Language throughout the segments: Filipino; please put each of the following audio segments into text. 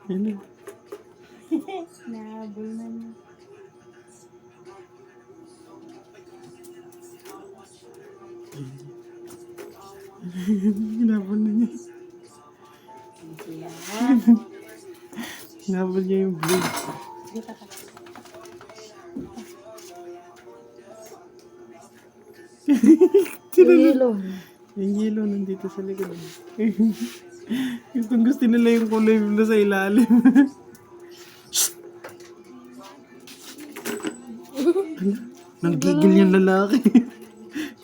Ano? Nahabol na niya. Hinabol na niya. Yan. Hinabol niya yung blue. Sige pa. Sino na? Yellow. Yung yellow nandito sa likod. Gustong gusto nila yung kulay blue sa ilalim. Nanggigil yung lalaki.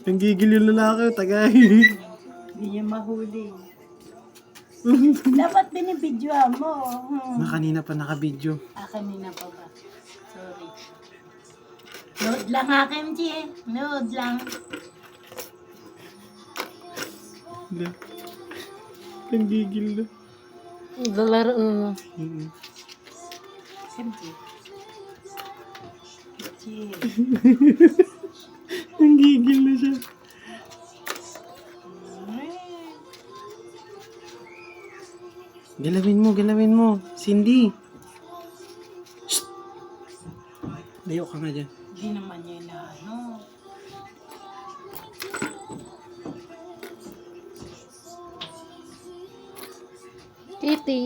Nanggigil yung lalaki. Tagay. Hindi niya mahuli. Dapat binibidyoan mo. Kanina pa naka-video. Kanina pa ba? Sorry. Load lang ha, Kimchi. Load lang. Nanggigil na. Lalaro na. Kimchi. Kimchi. Nanggigil na siya. Galawin mo. Cindy. Shh! Layo ka nga dyan. Hindi naman niya na ano. Kitty.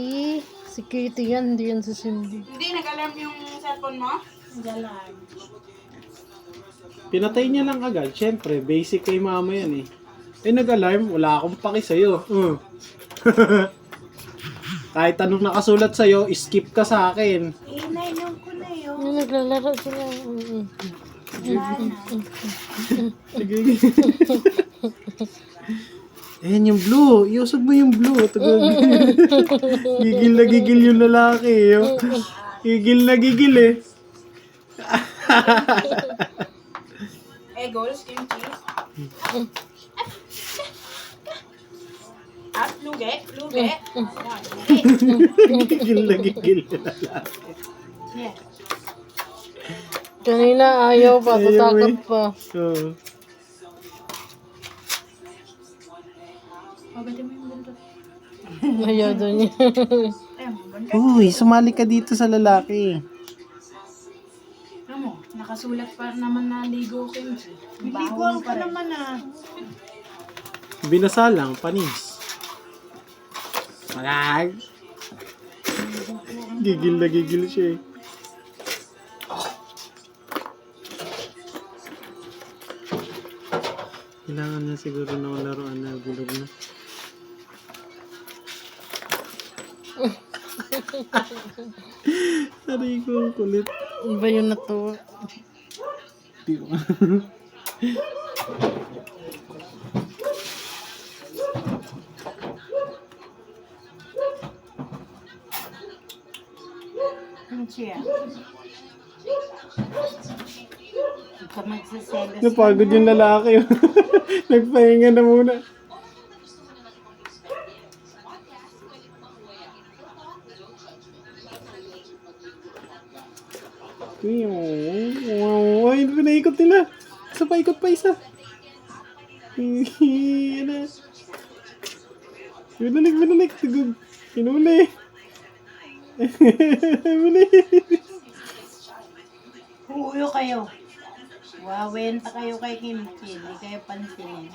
Si Kitty yan, hindi yan si Cindy. Hindi, nag-alarm yung cellphone mo? Galan. Pinatay niya lang agad. Siyempre, basic kay mama yan eh. Nag-alarm, wala akong paki sa'yo. Kahit anong nakasulat sa'yo, skip ka sa akin. Inainom ko na yun. Yung naglalaro sila. Wala na. Sige. Ayan yung blue. Iusog mo yung blue. Gigil na gigil yung lalaki. Oh. Gigil na gigil eh. Eggles, kimchi. At luge. Gigil na gigil yung lalaki. Yeah. Kanina ayaw pa, Ayaw tatakot eh. pa. Oo. Pagdating mo yung bundok. Ayaw doon niya. Ayun, bundok. Uy, sumali ka dito sa lalaki. Ano mo, nakasulat pa naman na ligo kimchi. Biliguan ko naman ah. Binasa lang, panis. Malag. Gigil na gigil siya eh. Kailangan niya siguro ng laruan na bilog na. Aray ko, ang kulit. Iba yun na to. Di ko. Kimchi ah. Huwag ka magsaselos. Napagod yung lalaki. Nagpahinga na muna. Ay, pinaikot nila. Isa pa, ikot pa isa. Yan na. Binalik. Tugog. Pinuli. Huyo kayo. Wawenta kayo kay Kimchi. Hindi kayo pansinin.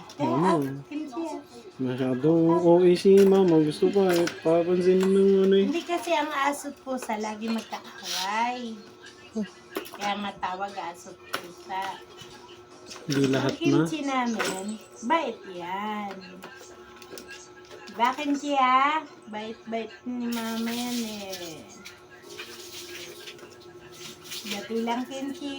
Kimchi ah. Masyadong OA si mama. Gusto pa eh. Papansinin ng ano eh. Hindi kasi ang asot po sa lagi magkakaway. Kaya matawag asot pusa. Hindi lahat Ang na. kimchi namin, bait yan. Diba kimchi ha? Bait-bait ni mama yan eh. Dati lang kimchi.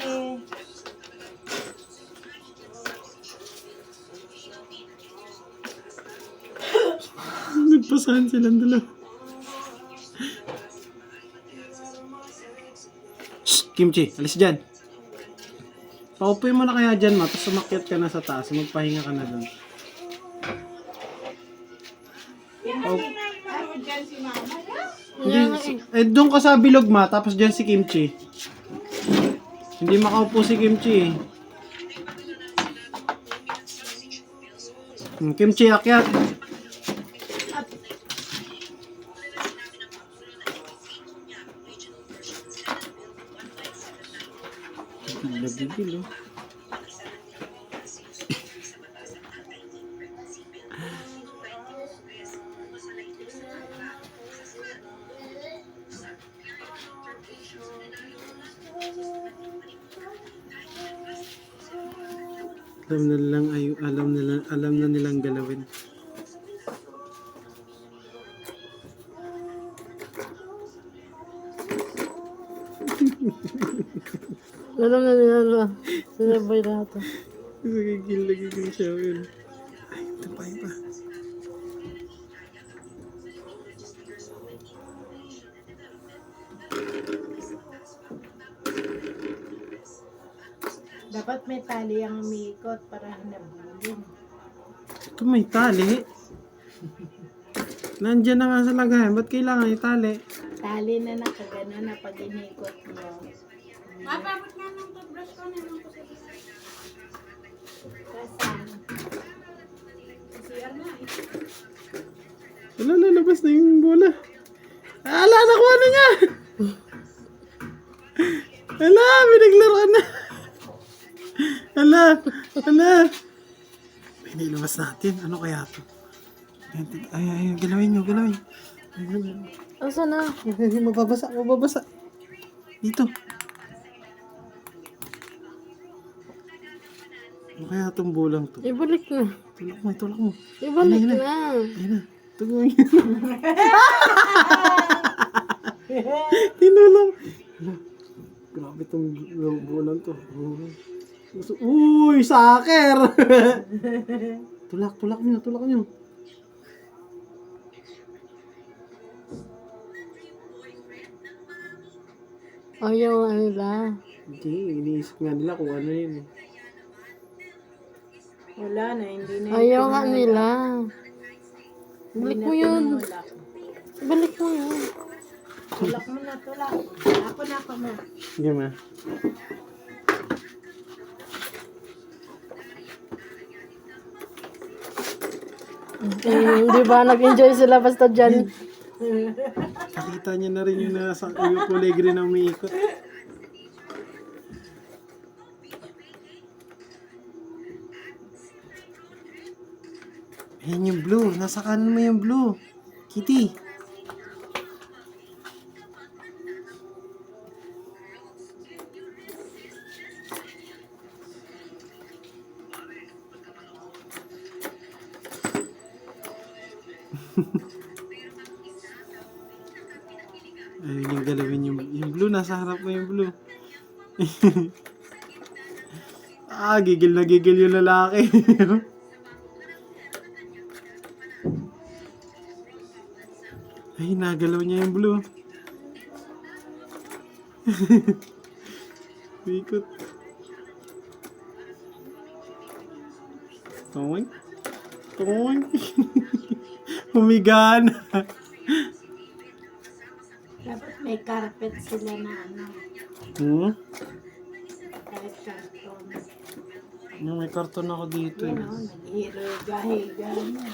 Nagpasahan silang dalawa. Shh! Kimchi, alis dyan. Paupuin mo na kaya dyan, ma. Tapos sumakyat ka na sa taas. Magpahinga ka na doon. Diyan si mama. Hindi, doon ka sa bilog, ma. Tapos dyan si Kimchi. Hindi makaupo si Kimchi. Kimchi, akyat. Nagigil, oh. Alam na nilang galawin. Alam na nila na. Sinabay lahat. Nagigil siya. Yun. Ay, ito pa, iba. Dapat may tali ang umiikot para nabulin. Ito may tali. Nandiyan na nga sa lagayan. Ba't kailangan itali? Tali na nakagano na pag inikot mo. Mapabot nga ng toothbrush ko na lang ko sa Kasan? CR na eh. Wala, lalabas na yung bola. Ala, nakuha na niya! Ala, binaglaruan na. Ala. Ay, nailabas natin. Ano kaya ito? Ay, galawin nyo. Asa na? Mababasa. Dito. Ano kaya itong bulang to? Ibalik na. Tulak mo. Ibalik Ayun na. Ayun na. Tugawin yun. Tinulong. Grabe itong bulang to. Uy, saker! Tulak nyo. Ayaw nga nila. Hindi, iniisip nga nila kung ano yun. Wala na, hindi na. Ayaw nga nila. Hindi Balik na mo yun. tinulak. Balik mo yun. Tulak mo na, tulak. Ako na. Sige ma. Di ba nag-enjoy sila basta dyan? Nakita niya na rin yung nasa yung kulay green na umiikot. Ayan yung blue. Nasa kanan mo yung blue. Kitty. Ayun yung galawin yung blue. Nasa harap mo yung blue. Gigil na gigil yung lalaki. Ay, nagalaw niya yung blue. Ikot. Toing. Humiga na. Dapat may carpet sila na ano. Kahit karton. May karton ako dito. Yan o, nag-hihiga-higa na.